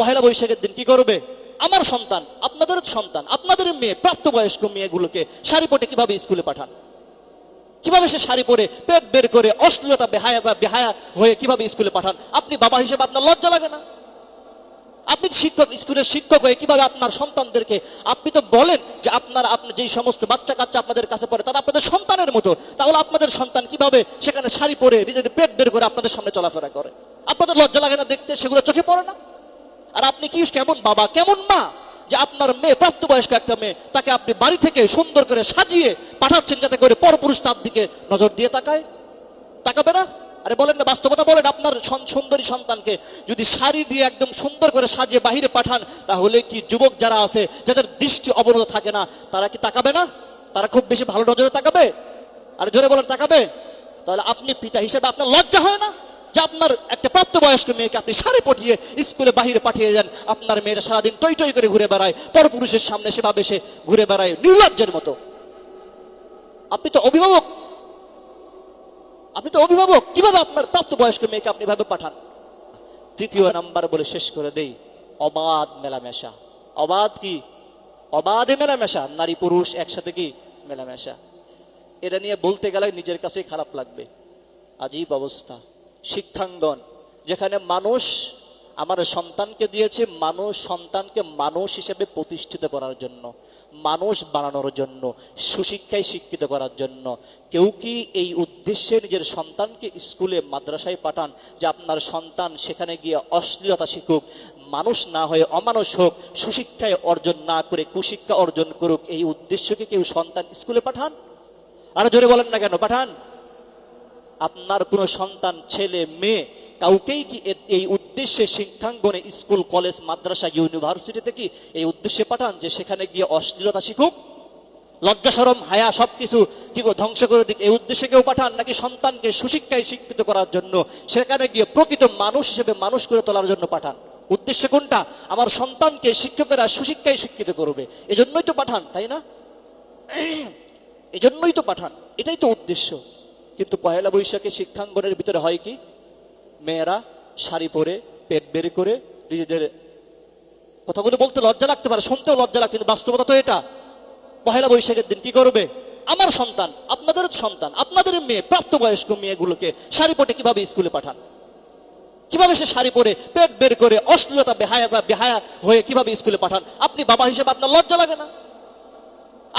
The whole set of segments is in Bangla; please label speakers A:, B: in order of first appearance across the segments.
A: পহেলা বৈশাখের দিন কি করবে? আমার সন্তান, আপনাদের সন্তান, আপনাদের মেয়ে, প্রাপ্তবয়স্ক মেয়েগুলোকে শাড়ি পরে কিভাবে স্কুলে পাঠান? কিভাবে সে শাড়ি পরে পেট বের করে অশ্লীলতা বেহায়া হয়ে কিভাবে স্কুলে পাঠান? আপনি বাবা হিসেবে আপনার লজ্জা লাগে না? আপনি শিক্ষক, স্কুলের শিক্ষক হয়ে কিভাবে আপনার সন্তানদেরকে, আপনি তো বলেন যে আপনার যেই সমস্ত বাচ্চা কাচ্চা আপনাদের কাছে পড়ে তারা আপনাদের সন্তানের মতো, তাহলে আপনাদের সন্তান কিভাবে সেখানে শাড়ি পরে নিজেদের পেট বের করে আপনাদের সামনে চলাফেরা করে? আপনাদের লজ্জা লাগে না দেখতে? সেগুলো চোখে পড়ে না? আর আপনি কি কেমন বাবা, কেমন মা যে আপনার মেয়ে, প্রাপ্তবয়স্ক একটা মেয়ে, তাকে আপনি বাড়ি থেকে সুন্দর করে সাজিয়ে পাঠাচ্ছেন যাতে করে পরপুরুষ তার দিকে নজর দিয়ে তাকায়? তাকাবে না? আরে বলেন না, বাস্তবতা বলেন। আপনার সুন্দরী সন্তানকে যদি শাড়ি দিয়ে একদম সুন্দর করে সাজিয়ে বাহিরে পাঠান, তাহলে কি যুবক যারা আছে যাদের দৃষ্টি অবনত থাকে না, তারা কি তাকাবে না? তারা খুব বেশি ভালো নজরে তাকাবে? আর জোরে বলেন তাকাবে? তাহলে আপনি পিতা হিসেবে আপনার লজ্জা হয় না যে আপনার একটা প্রাপ্তবয়স্ক মেয়েকে আপনি শাড়ি পটিয়ে স্কুলে বাহিরে পাঠিয়ে দেন? আপনার মেয়েরা সারাদিন টই টই করে ঘুরে বেড়ায়, পরপুরুষের সামনে সেভাবে সে ঘুরে বেড়ায় নির্লজ্জের মতো। আপনি তো অভিভাবক, কিভাবে আপনার প্রাপ্তবয়স্ক মেয়েকে আপনি ভাবে পাঠান? তৃতীয় নাম্বার বলে শেষ করে দেই, অবাধ মেলামেশা। অবাধ কি? অবাধে মেলামেশা, নারী পুরুষ একসাথে কি মেলামেশা। এটা নিয়ে বলতে গেলে নিজের কাছেই খারাপ লাগবে। আজীব অবস্থা। শিক্ষাঙ্গন, যেখানে মানুষ আমার সন্তানকে দিয়েছে, মানুষ সন্তানকে মানুষ হিসেবে প্রতিষ্ঠিত করার জন্য, মানুষ বানানোর জন্য, সুশিক্ষায় শিক্ষিত করার জন্য। কেউ কি এই উদ্দেশ্যে নিজের সন্তানকে স্কুলে মাদ্রাসায় পাঠান যে আপনার সন্তান সেখানে গিয়ে অশ্লীলতা শিখুক, মানুষ না হয়ে অমানুষ হোক, সুশিক্ষায় অর্জন না করে কুশিক্ষা অর্জন করুক, এই উদ্দেশ্যকে কেউ সন্তান স্কুলে পাঠান? আর জোরে বলেন না কেন পাঠান? আপনার কোনো সন্তান, ছেলে মেয়ে, কাউকেই কি এই উদ্দেশ্যে শিক্ষাঙ্গনে, স্কুল কলেজ মাদ্রাসা ইউনিভার্সিটিতে কি এই উদ্দেশ্যে পাঠান যে সেখানে গিয়ে অশ্লীলতা শিখুক, লজ্জা শরম হায়া সবকিছু কি ধ্বংস করে দিক, এই উদ্দেশ্যে কেউ পাঠান? নাকি সন্তানকে সুশিক্ষায় শিক্ষিত করার জন্য, সেখানে গিয়ে প্রকৃত মানুষ হিসেবে মানুষ করে তোলার জন্য পাঠান? উদ্দেশ্য কোনটা? আমার সন্তানকে শিক্ষকেরা সুশিক্ষায় শিক্ষিত করবে, এজন্যই তো পাঠান, তাই না? এজন্যই তো পাঠান, এটাই তো উদ্দেশ্য। কিন্তু পহেলা বৈশাখে শিক্ষাঙ্গনের ভিতরে হয় কি? মেয়েরা শাড়ি পরে পেট বের করে নিজেদের, কথাগুলো বলতে লজ্জা লাগতে পারে, শুনতেও লজ্জা লাগতে, কিন্তু বাস্তবতা তো এটা। পহেলা বৈশাখের দিন কি করবে? আমার সন্তান, আপনাদের সন্তান, আপনাদের মেয়ে, প্রাপ্তবয়স্ক মেয়েগুলোকে শাড়ি পরে কিভাবে স্কুলে পাঠান? কিভাবে সে শাড়ি পরে পেট বের করে অশ্লীলতা বেহায়া হয়ে কিভাবে স্কুলে পাঠান? আপনি বাবা হিসেবে আপনার লজ্জা লাগে না?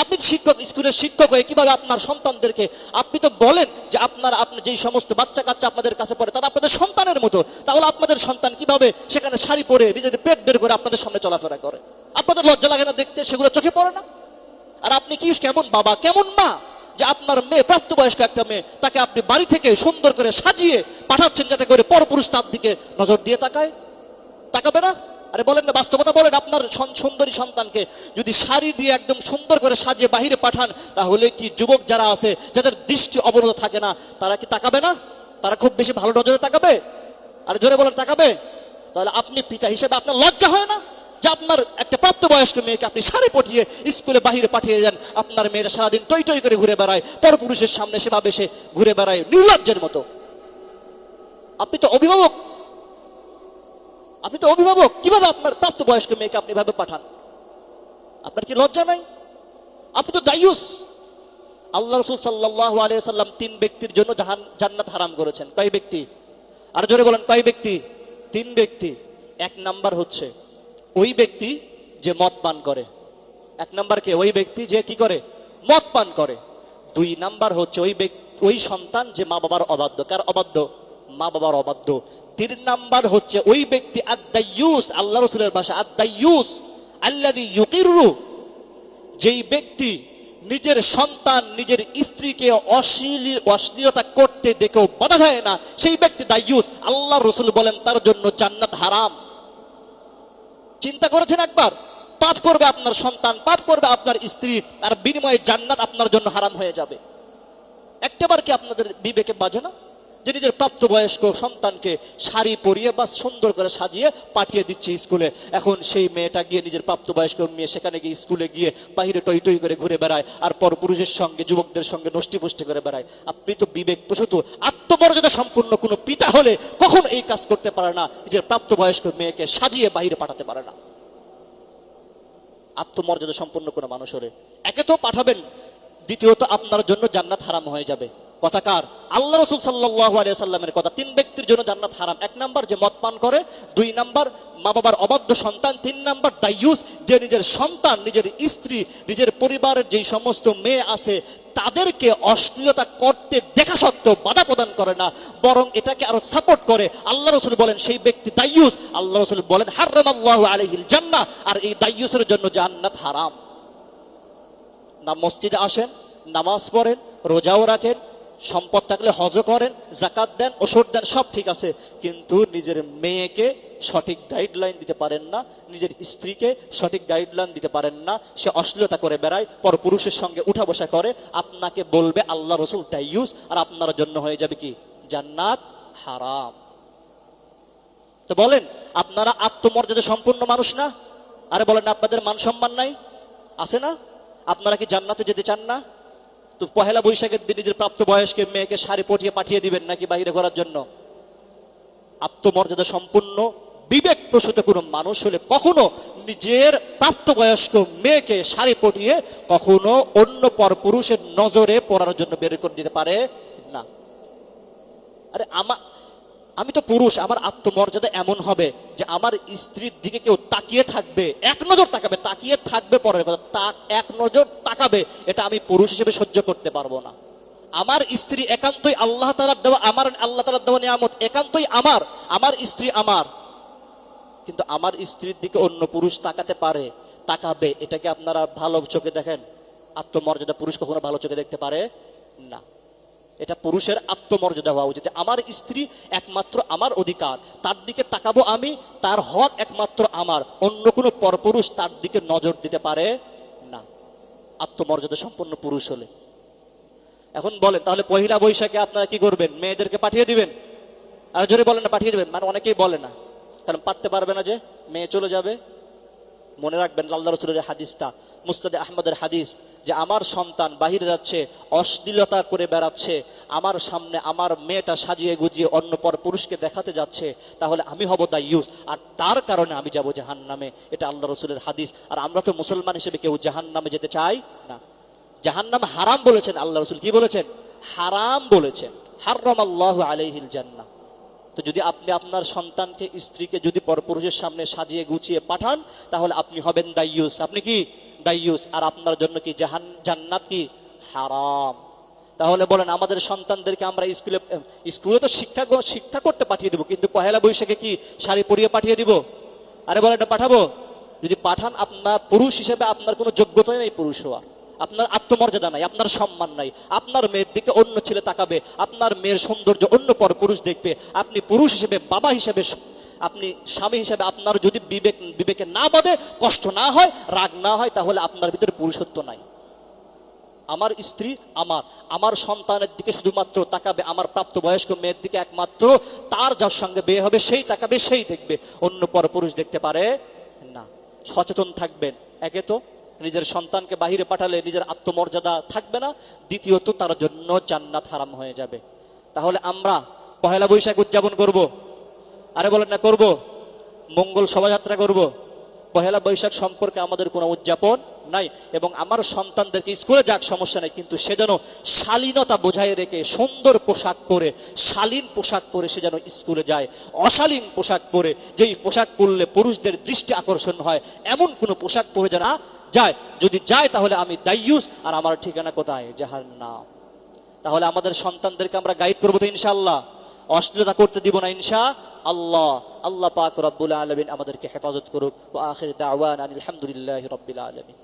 A: আপনি শিক্ষক, স্কুলের শিক্ষক হয়ে কিভাবে আপনার সন্তানদেরকে, আপনি তো বলেন যে আপনার যেই সমস্ত বাচ্চা কাচ্চা আপনাদের কাছে পড়ে তারা আপনাদের সন্তানের মতো, তাহলে আপনাদের সন্তান কিভাবে সেখানে শাড়ি পরে নিজেদের পেট বের করে আপনাদের সামনে চলাফেরা করে? আপনাদের লজ্জা লাগে না দেখতে? সেগুলো চোখে পড়ে না? আর আপনি কি কেমন বাবা, কেমন মা যে আপনার মেয়ে, প্রাপ্তবয়স্ক একটা মেয়ে, তাকে আপনি বাড়ি থেকে সুন্দর করে সাজিয়ে পাঠাচ্ছেন যাতে করে পরপুরুষ তার দিকে নজর দিয়ে তাকায়? তাকাবে না? আরে বলেন না, বাস্তবতা বলেন। আপনার সুন্দরী সন্তানকে যদি শাড়ি দিয়ে একদম সুন্দর করে সাজিয়ে বাহিরে পাঠান, তাহলে কি যুবক যারা আছে যাদের দৃষ্টি অবনত থাকে না, তারা কি তাকাবে না? তারা খুব বেশি ভালো নজরে তাকাবে? আর জোরে বলেন তাকাবে? তাহলে আপনি পিতা হিসেবে আপনার লজ্জা হয় না যে আপনার একটা প্রাপ্তবয়স্ক মেয়েকে আপনি শাড়ি পটিয়ে স্কুলে বাহিরে পাঠিয়ে দেন? আপনার মেয়েরা সারাদিন টই টই করে ঘুরে বেড়ায়, পরপুরুষের সামনে সেভাবে সে ঘুরে বেড়ায় নির্লজ্জের মতো। আপনি তো অভিভাবক, কিভাবে আপনার প্রাপ্তবয়স্ক মেয়েকে আপনি ভাবে পাঠান? আপনার কি লজ্জা নাই? আপনি তো দায়ুস। আল্লাহ রাসূল সাল্লাল্লাহু আলাইহি ওয়াসাল্লাম 3 ব্যক্তির জন্য জান্নাত হারাম করেছেন। কয় ব্যক্তি? আর জোরে বলেন কয় ব্যক্তি? 3 ব্যক্তি। 1 নাম্বার হচ্ছে ওই ব্যক্তি যে মদ পান করে। 1 নাম্বার কে? ওই ব্যক্তি যে কি করে? মদ পান করে। 2 নাম্বার হচ্ছে ওই সন্তান যে মা বাবার অবাধ্য। কার অবাধ্য? মা বাবার অবাধ্য। 3 নাম্বার হচ্ছে ওই ব্যক্তি আদ-দায়ুস, আল্লাহ রাসূলের ভাষা আদ-দায়ুস আল্লাযী ইউকিরু, যেই ব্যক্তি নিজের সন্তান, নিজের স্ত্রীকে অশ্লীলতা করতে দেখেও বাধা দেয় না, সেই ব্যক্তি দায়ুস। আল্লাহ রাসূল বলেন তার জন্য জান্নাত হারাম। চিন্তা করেছেন একবার? পাপ করবে আপনার সন্তান, পাপ করবে আপনার স্ত্রী, আর বিনিময়ে জান্নাত আপনার জন্য হারাম হয়ে যাবে। একটাবার কি আপনাদের বিবেকে বাজে না যে নিজের প্রাপ্তবয়স্ক সন্তানকে শাড়ি পরিয়ে বা সুন্দর করে সাজিয়ে পাঠিয়ে দিচ্ছে স্কুলে? এখন সেই মেয়েটা গিয়ে, নিজের প্রাপ্তবয়স্ক মেয়ে সেখানে গিয়ে স্কুলে গিয়ে বাহিরে টই টই করে ঘুরে বেড়ায়, আর পরপুরুষের সঙ্গে, যুবকদের সঙ্গে নষ্টি পুষ্টি করে বেড়ায়। আপনি তো বিবেক প্রসূত, আত্মমর্যাদা সম্পূর্ণ কোনো পিতা হলে কখন এই কাজ করতে পারে না, নিজের প্রাপ্তবয়স্ক মেয়েকে সাজিয়ে বাইরে পাঠাতে পারে না। আত্মমর্যাদা সম্পন্ন কোনো মানুষ হলে একে তো পাঠাবেন, দ্বিতীয়ত আপনার জন্য জান্নাত হারাম হয়ে যাবে। কথাকার আল্লাহ রাসূল সাল্লাল্লাহু আলাইহি সাল্লামের কথা, 3 ব্যক্তির জন্য জান্নাত হারাম। 1 নাম্বার যে মদ পান করে, 2 নাম্বার মা বাবার অবাধ্য সন্তান, 3 নাম্বার দায়ুস, যে নিজের সন্তান, নিজের স্ত্রী, নিজের পরিবারের যেই সমস্ত মেয়ে আছে তাদেরকে অশ্লীলতা করতে দেখা সত্ত্বেও বাধা প্রদান করে না, বরং এটাকে আরো সাপোর্ট করে। আল্লাহ রাসূল বলেন সেই ব্যক্তি দায়ুস। আল্লাহ রাসূল বলেন হারামাল্লাহু আলাইহিল জান্নাহ, আর এই দায়ুসের জন্য জান্নাত হারাম। না মসজিদে আসেন, নামাজ পড়েন, রোজাও রাখেন, সম্পদ থাকলে হজও করেন, যাকাত দেন, ওষুধ দেন, সব ঠিক আছে, কিন্তু নিজের মেয়েকে সঠিক গাইডলাইন দিতে পারেন না, নিজের স্ত্রীকে সঠিক গাইডলাইন দিতে পারেন না, সে অশ্লীলতা করে বেড়ায়, পরপুরুষের সঙ্গে উঠা বসা করে, আপনাকে বলবে আল্লাহ রাসূল দায়ুস, আর আপনার জন্য হয়ে যাবে কি জান্নাত হারাম। তো বলেন আপনারা আত্মমর্যাদা সম্পূর্ণ মানুষ না? আরে বলেন আপনাদের মান সম্মান নাই? আছে না? আপনারা কি জান্নাতে যেতে চান না? তো পহেলা বৈশাখের দিন নিজের প্রাপ্ত বয়স্কে মেয়েকে শাড়ি পটিয়ে পাঠিয়ে দিবেন নাকি বাইরে ঘোরার জন্য? আত্মমর্যাদা সম্পূর্ণ বিবেক প্রসূত কোনো মানুষ হলে কখনো নিজের প্রাপ্তবয়স্ক মেয়েকে শাড়ি পটিয়ে কখনো অন্য পরপুরুষের নজরে পড়ার জন্য বের করে দিতে পারে না। আরে আমি তো পুরুষ, আমার আত্মমর্যাদা এমন হবে যে আমার স্ত্রীর দিকে কেউ তাকিয়ে থাকবে, এক নজর তাকাবে, তাকিয়ে থাকবে পরের কথা, এক নজর তাকাবে, এটা আমি পুরুষ হিসেবে সহ্য করতে পারবো না। আমার স্ত্রী একান্তই আল্লাহ তাআলার দেওয়া, আমার আল্লাহ তাআলার দেওয়া নিয়ামত একান্তই আমার স্ত্রী আমার, কিন্তু আমার স্ত্রীর দিকে অন্য পুরুষ তাকাতে পারে, তাকাবে, এটাকে আপনারা ভালো চোখে দেখেন? আত্মমর্যাদা পুরুষ কখনো ভালো চোখে দেখতে পারে না। এটা পুরুষের আত্মমর্যাদা হওয়া উচিত। আমার স্ত্রী একমাত্র আমার অধিকার, তার দিকে তাকাবো আমি, তার হক একমাত্র আমার, অন্য কোনো পরপুরুষ তার দিকে নজর দিতে পারে না, আত্মমর্যাদা সম্পন্ন পুরুষ হলে। এখন বলেন তাহলে পহিলা বৈশাখে আপনারা কি করবেন? মেয়েদেরকে পাঠিয়ে দিবেন? আর জোরে বলেন না পাঠিয়ে দিবেন, মানে অনেকেই বলে না, কারণ পারতে পারবে না, যে মেয়ে চলে যাবে। মনে রাখবেন আল্লাহ রাসূলের হাদিসটা, মুসনাদে আহমদের হাদিস, যে আমার সন্তান বাহিরে যাচ্ছে, অশ্লীলতা করে বেড়াচ্ছে, আমার সামনে আমার মেয়েটা সাজিয়ে গুজিয়ে অন্য পর পুরুষকে দেখাতে যাচ্ছে, তাহলে আমি হব দায়ুস, আর তার কারণে আমি যাব জাহান্নামে। এটা আল্লাহ রাসূলের হাদিস। আর আমরা তো মুসলমান হিসেবে কেউ জাহান্নামে যেতে চাই না। জাহান্নাম হারাম বলেছেন আল্লাহ রাসূল, কি বলেছেন? হারাম বলেছেন। হারামাল্লাহু আলাইহিল জান্নাহ। তো যদি আপনি আপনার সন্তানকে, স্ত্রীকে যদি পরপুরুষের সামনে সাজিয়ে গুছিয়ে পাঠান, তাহলে আপনি হবেন দায়ুস। আপনি কি দায়ুস, আর আপনার জন্য কি জান্নাত কি হারাম। তাহলে বলেন আমাদের সন্তানদেরকে আমরা স্কুলে তো শিক্ষা করতে পাঠিয়ে দিব, কিন্তু পহেলা বৈশাখে কি শাড়ি পরিয়ে পাঠিয়ে দিব? আরে বলেন এটা পাঠাবো? যদি পাঠান, আপনার পুরুষ হিসেবে আপনার কোনো যোগ্যতাই নেই পুরুষ হওয়া, আপনার আত্মমর্যাদা নাই, আপনার সম্মান নাই, আপনার মেয়ের দিকে অন্য ছেলে তাকাবে, আপনার মেয়ের সৌন্দর্য অন্য পর পুরুষ দেখবে। আপনি পুরুষ হিসেবে, বাবা হিসেবে, আপনি স্বামী হিসেবে আপনার যদি বিবেকে না বাঁধে, কষ্ট না হয়, রাগ না হয়, তাহলে আপনার ভিতরে পুরুষত্ব নাই। আমার স্ত্রী আমার সন্তানের দিকে শুধুমাত্র তাকাবে, আমার প্রাপ্তবয়স্ক মেয়ের দিকে একমাত্র তার যার সঙ্গে বিয়ে হবে সেই তাকাবে, সেই দেখবে, অন্য পর পুরুষ দেখতে পারে না। সচেতন থাকবেন। একে তো নিজের সন্তানকে বাহিরে পাঠালে নিজের আত্মমর্যাদা থাকবে না, দ্বিতীয়ত তার জন্য জান্নাত হারাম হয়ে যাবে। তাহলে আমরা পহেলা বৈশাখ উদযাপন করব? আরে বলেন না করব? মঙ্গল শোভাযাত্রা করব? পহেলা বৈশাখ সম্পর্কে আমাদের কোনো উদযাপন নাই। এবং আমার সন্তানদেরকে স্কুলে যাক, সমস্যা নেই, কিন্তু সে যেন শালীনতা বোঝায় রেখে সুন্দর পোশাক পরে, শালীন পোশাক পরে সে যেন স্কুলে যায়। অশালীন পোশাক পরে, যেই পোশাক পরলে পুরুষদের দৃষ্টি আকর্ষণ হয়, এমন কোনো পোশাক পরে যেন যায়। যদি যায় তাহলে আমি দায়ুস, আর আমার ঠিকানা কোথায়? জাহান্নাম। তাহলে আমাদের সন্তানদেরকে আমরা গাইড করবো তো ইনশাআল্লাহ, অশ্লীলতা করতে দিব না ইনশাআল্লাহ। আল্লাহ পাক রব্বুল আলামিন আমাদেরকে হেফাজত করুক। ওয়া আখির দাওয়ানা আলহামদুলিল্লাহি রাব্বিল আলামিন।